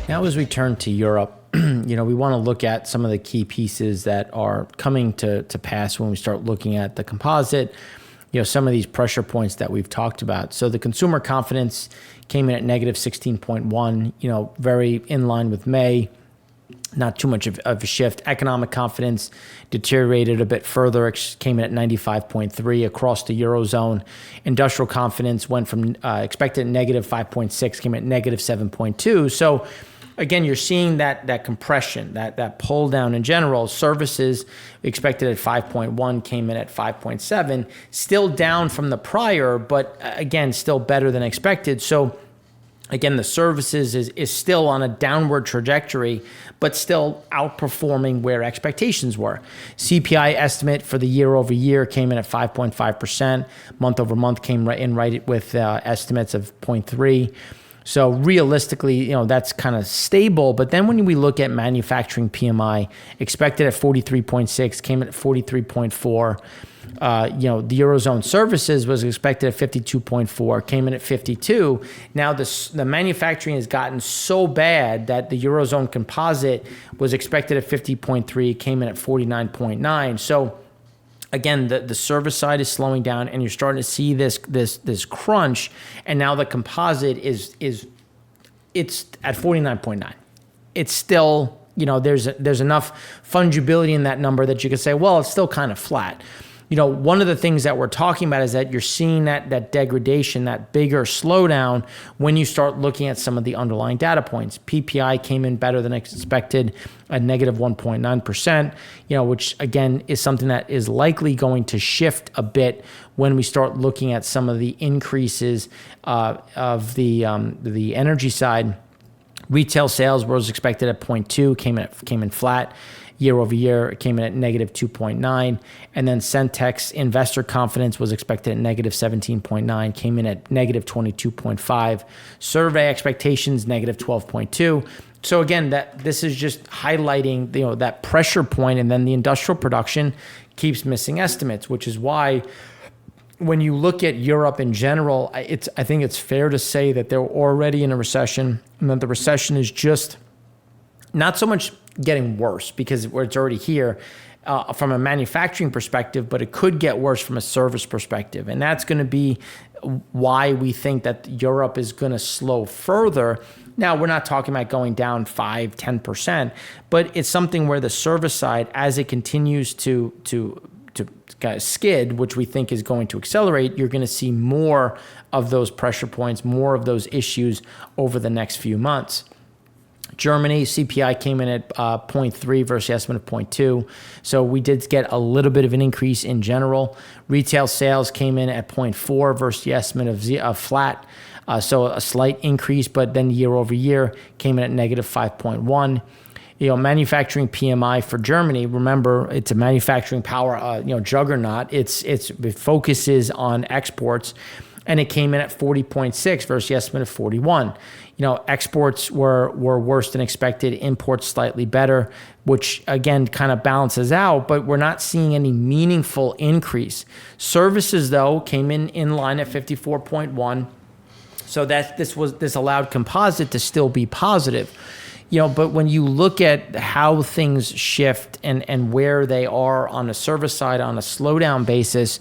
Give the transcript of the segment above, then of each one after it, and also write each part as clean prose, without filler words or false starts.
Now, as we turn to Europe, we want to look at some of the key pieces that are coming to pass when we start looking at the composite, some of these pressure points that we've talked about. So the consumer confidence came in at negative 16.1, very in line with May. Not too much of a shift. Economic confidence deteriorated a bit further, came in at 95.3 across the Eurozone. Industrial confidence went from expected negative 5.6, came at negative 7.2. So again, you're seeing that compression, that pull down in general. Services expected at 5.1 came in at 5.7, still down from the prior, but again, still better than expected. So again, the services is still on a downward trajectory, but still outperforming where expectations were. CPI estimate for the year over year came in at 5.5%. Month over month came right with estimates of 0.3. So realistically, that's kind of stable. But then when we look at manufacturing PMI, expected at 43.6, came in at 43.4. The Eurozone services was expected at 52.4, came in at 52. Now the manufacturing has gotten so bad that the Eurozone composite was expected at 50.3, came in at 49.9. So again, the service side is slowing down, and you're starting to see this crunch. And now the composite it's at 49.9. It's still, there's enough fungibility in that number that you can say, well, it's still kind of flat. One of the things that we're talking about is that you're seeing that degradation, that bigger slowdown when you start looking at some of the underlying data points. PPI came in better than expected at negative 1.9%, which again is something that is likely going to shift a bit when we start looking at some of the increases of the energy side. Retail sales was expected at 0.2, came in flat. Year over year, it came in at negative 2.9. And then Sentix investor confidence was expected at negative 17.9, came in at negative 22.5. Survey expectations, negative 12.2. So again, this is just highlighting that pressure point, and then the industrial production keeps missing estimates, which is why when you look at Europe in general, I think it's fair to say that they're already in a recession, and that the recession is just not so much getting worse because it's already here from a manufacturing perspective, but it could get worse from a service perspective. And that's going to be why we think that Europe is going to slow further. Now, we're not talking about going down 5, 10%, but it's something where the service side, as it continues to kind of skid, which we think is going to accelerate, you're going to see more of those pressure points, more of those issues over the next few months. Germany, CPI came in at 0.3 versus the estimate of 0.2. So we did get a little bit of an increase in general. Retail sales came in at 0.4 versus the estimate of flat. So a slight increase, but then year over year came in at negative 5.1. Manufacturing PMI for Germany, remember, it's a manufacturing power, juggernaut. It focuses on exports, and it came in at 40.6 versus the estimate of 41. Exports were worse than expected, imports slightly better, which again kind of balances out, but we're not seeing any meaningful increase. Services, though, came in line at 54.1. So that this allowed composite to still be positive. But when you look at how things shift and where they are on the service side on a slowdown basis,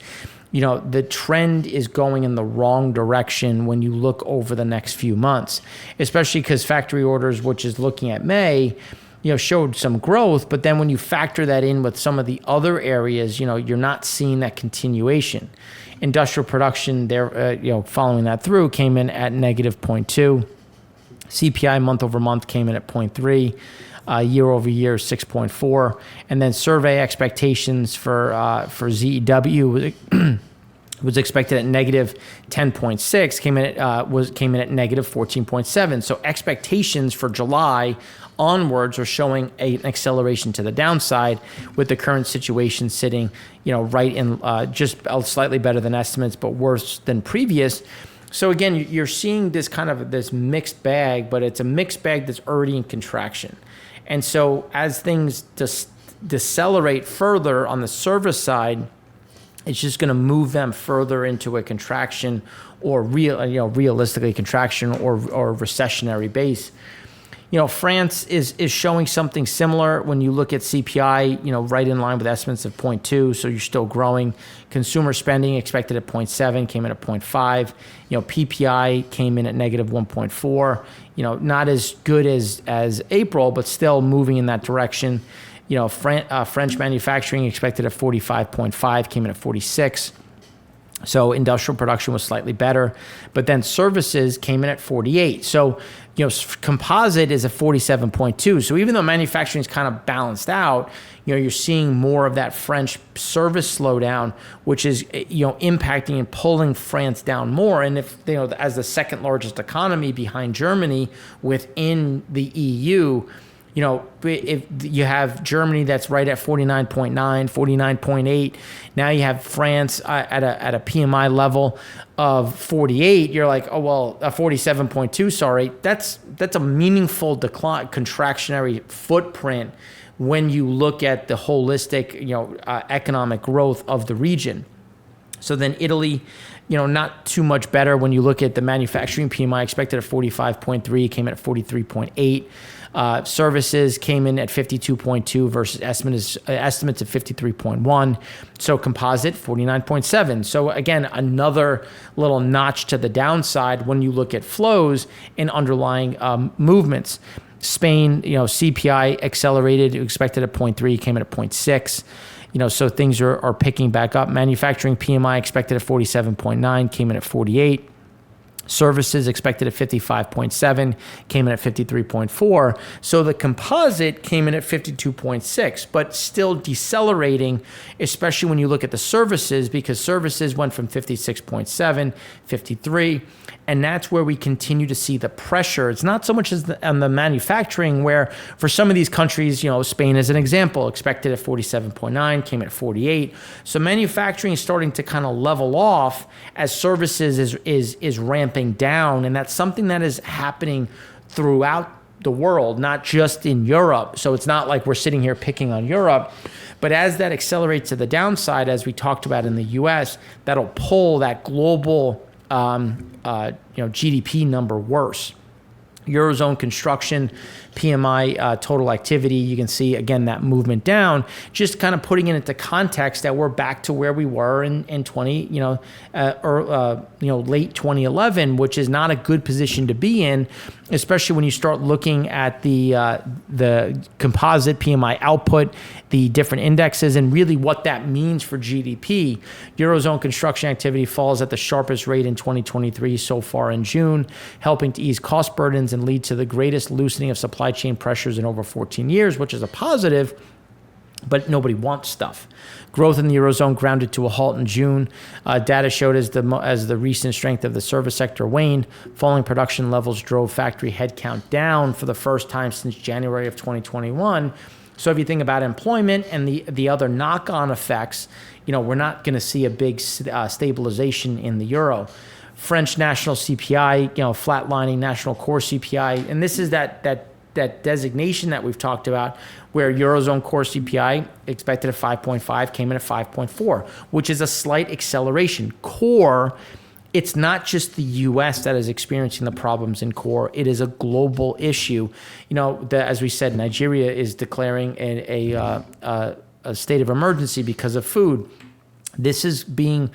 the trend is going in the wrong direction when you look over the next few months, especially because factory orders, which is looking at May, showed some growth. But then when you factor that in with some of the other areas, you're not seeing that continuation. Industrial production there, following that through, came in at negative 0.2. CPI month over month came in at 0.3. Year over year, 6.4. And then survey expectations for ZEW was expected at negative 10.6, came in at negative 14.7. So expectations for July onwards are showing an acceleration to the downside, with the current situation sitting, right in just slightly better than estimates, but worse than previous. So again, you're seeing this mixed bag, but it's a mixed bag that's already in contraction. And so as things decelerate further on the service side, it's just going to move them further into a contraction, or realistically contraction or recessionary base. France is showing something similar when you look at CPI, right in line with estimates of 0.2, so you're still growing. Consumer spending expected at 0.7, came in at 0.5. PPI came in at negative 1.4. Not as good as April, but still moving in that direction. French manufacturing expected at 45.5, came in at 46. So industrial production was slightly better, but then services came in at 48. So, composite is a 47.2. So even though manufacturing is kind of balanced out, you're seeing more of that French service slowdown, which is, impacting and pulling France down more. And if, as the second largest economy behind Germany within the EU, if you have Germany that's right at 49.9, 49.8, now you have France at a PMI level of 48. You're like, oh, well, a 47.2, sorry. That's a meaningful decline, contractionary footprint when you look at the holistic, economic growth of the region. So then Italy, not too much better when you look at the manufacturing PMI expected at 45.3, came in at 43.8. Services came in at 52.2 versus estimates of 53.1. So composite 49.7. So again, another little notch to the downside when you look at flows and underlying movements. Spain, CPI accelerated, expected at 0.3, came in at 0.6. So things are picking back up. Manufacturing PMI expected at 47.9, came in at 48. Services expected at 55.7, came in at 53.4. So the composite came in at 52.6, but still decelerating, especially when you look at the services, because services went from 56.7, 53. And that's where we continue to see the pressure. It's not so much as on the manufacturing, where for some of these countries, Spain as an example, expected at 47.9, came at 48. So manufacturing is starting to kind of level off as services is ramping down. And that's something that is happening throughout the world, not just in Europe. So it's not like we're sitting here picking on Europe. But as that accelerates to the downside, as we talked about in the US, that'll pull that global GDP number worse. Eurozone construction, PMI, total activity, you can see again that movement down, just kind of putting it into context that we're back to where we were in late 2011, which is not a good position to be in, especially when you start looking at the composite PMI output, the different indexes, and really what that means for GDP. Eurozone construction activity falls at the sharpest rate in 2023 so far in June, helping to ease cost burdens and lead to the greatest loosening of supply chain pressures in over 14 years, which is a positive, but nobody wants stuff. Growth in the Eurozone grounded to a halt in June. Data showed as the recent strength of the service sector waned, falling production levels drove factory headcount down for the first time since January of 2021. So if you think about employment and the other knock-on effects, we're not going to see a big stabilization in the euro. French national CPI, flatlining national core CPI, and this is that designation that we've talked about, where Eurozone core CPI expected at 5.5 came in at 5.4, which is a slight acceleration. Core, it's not just the U.S. that is experiencing the problems in core. It is a global issue. As we said, Nigeria is declaring a state of emergency because of food. This is being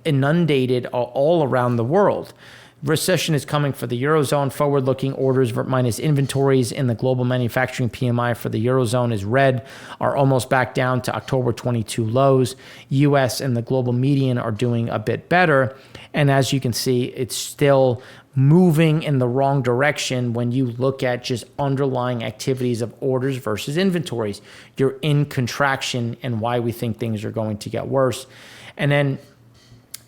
inundated all around the world. Recession is coming for the Eurozone. Forward-looking orders minus inventories in the global manufacturing PMI for the Eurozone is red, are almost back down to October 22 lows. U.S. and the global median are doing a bit better. And as you can see, it's still moving in the wrong direction when you look at just underlying activities of orders versus inventories. You're in contraction, and why we think things are going to get worse. And then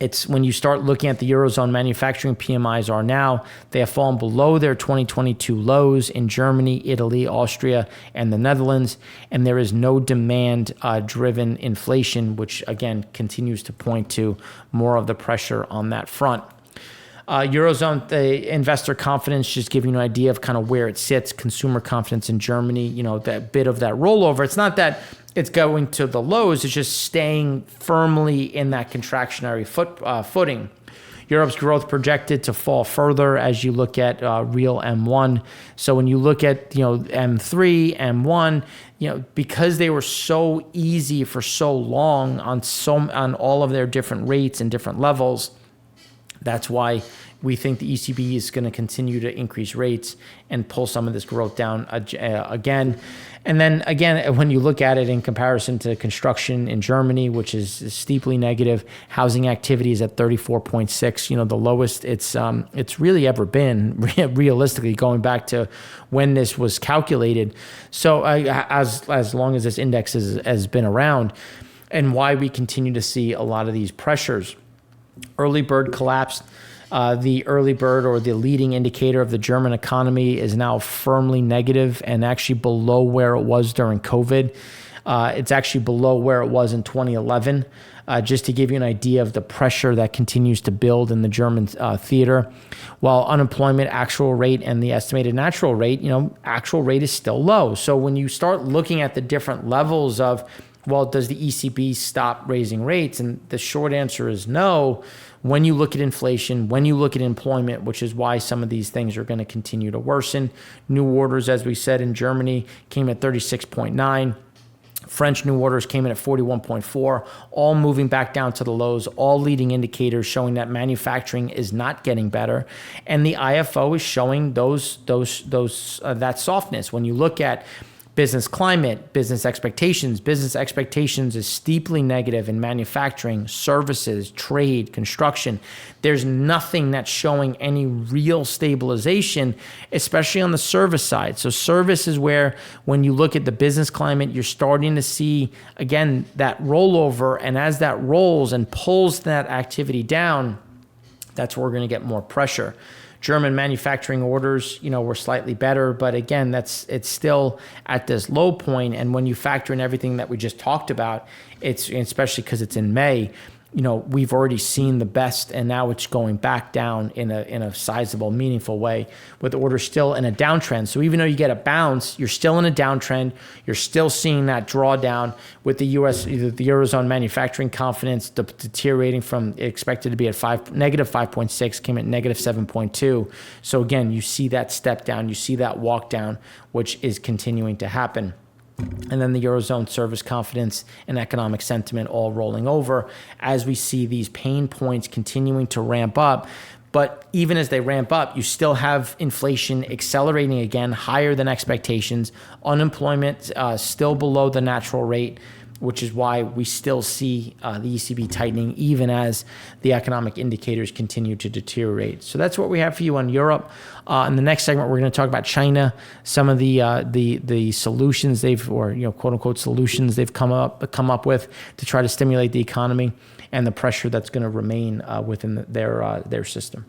it's when you start looking at the Eurozone manufacturing PMIs are now, they have fallen below their 2022 lows in Germany, Italy, Austria, and the Netherlands. And there is no demand-driven inflation, which again continues to point to more of the pressure on that front. Eurozone, the investor confidence, just giving you an idea of kind of where it sits. Consumer confidence in Germany, that bit of that rollover. It's not that it's going to the lows, it's just staying firmly in that contractionary footing. Europe's growth projected to fall further as you look at real M1. So when you look at M3, M1, because they were so easy for so long on all of their different rates and different levels, that's why we think the ECB is going to continue to increase rates and pull some of this growth down again. And then again, when you look at it in comparison to construction in Germany, which is steeply negative, housing activity is at 34.6, the lowest it's really ever been, realistically, going back to when this was calculated. So as long as this index has been around, and why we continue to see a lot of these pressures. Early bird collapsed. The early bird, or the leading indicator of the German economy, is now firmly negative and actually below where it was during COVID. It's actually below where it was in 2011. Just to give you an idea of the pressure that continues to build in the German theater. While unemployment actual rate and the estimated natural rate, actual rate is still low. So when you start looking at the different levels of, well, does the ECB stop raising rates? And the short answer is no. When you look at inflation, when you look at employment, which is why some of these things are going to continue to worsen. New orders, as we said, in Germany came at 36.9. French new orders came in at 41.4, all moving back down to the lows, all leading indicators showing that manufacturing is not getting better. And the IFO is showing that softness. When you look at business climate, business expectations is steeply negative in manufacturing, services, trade, construction. There's nothing that's showing any real stabilization, especially on the service side. So service is where, when you look at the business climate, you're starting to see, again, that rollover. And as that rolls and pulls that activity down, that's where we're going to get more pressure. German manufacturing orders, were slightly better, but again, it's still at this low point. And when you factor in everything that we just talked about, it's especially because it's in May, we've already seen the best, and now it's going back down in a sizable, meaningful way, with orders still in a downtrend. So even though you get a bounce, you're still in a downtrend. You're still seeing that drawdown with the U.S., the Eurozone manufacturing confidence deteriorating from expected to be at negative 5.6, came at negative 7.2. So again, you see that step down, you see that walk down, which is continuing to happen. And then the Eurozone service confidence and economic sentiment all rolling over as we see these pain points continuing to ramp up. But even as they ramp up, you still have inflation accelerating again, higher than expectations. Unemployment still below the natural rate, which is why we still see the ECB tightening even as the economic indicators continue to deteriorate. So that's what we have for you on Europe. In the next segment, we're going to talk about China, some of the solutions quote unquote solutions they've come up with to try to stimulate the economy, and the pressure that's going to remain within their system.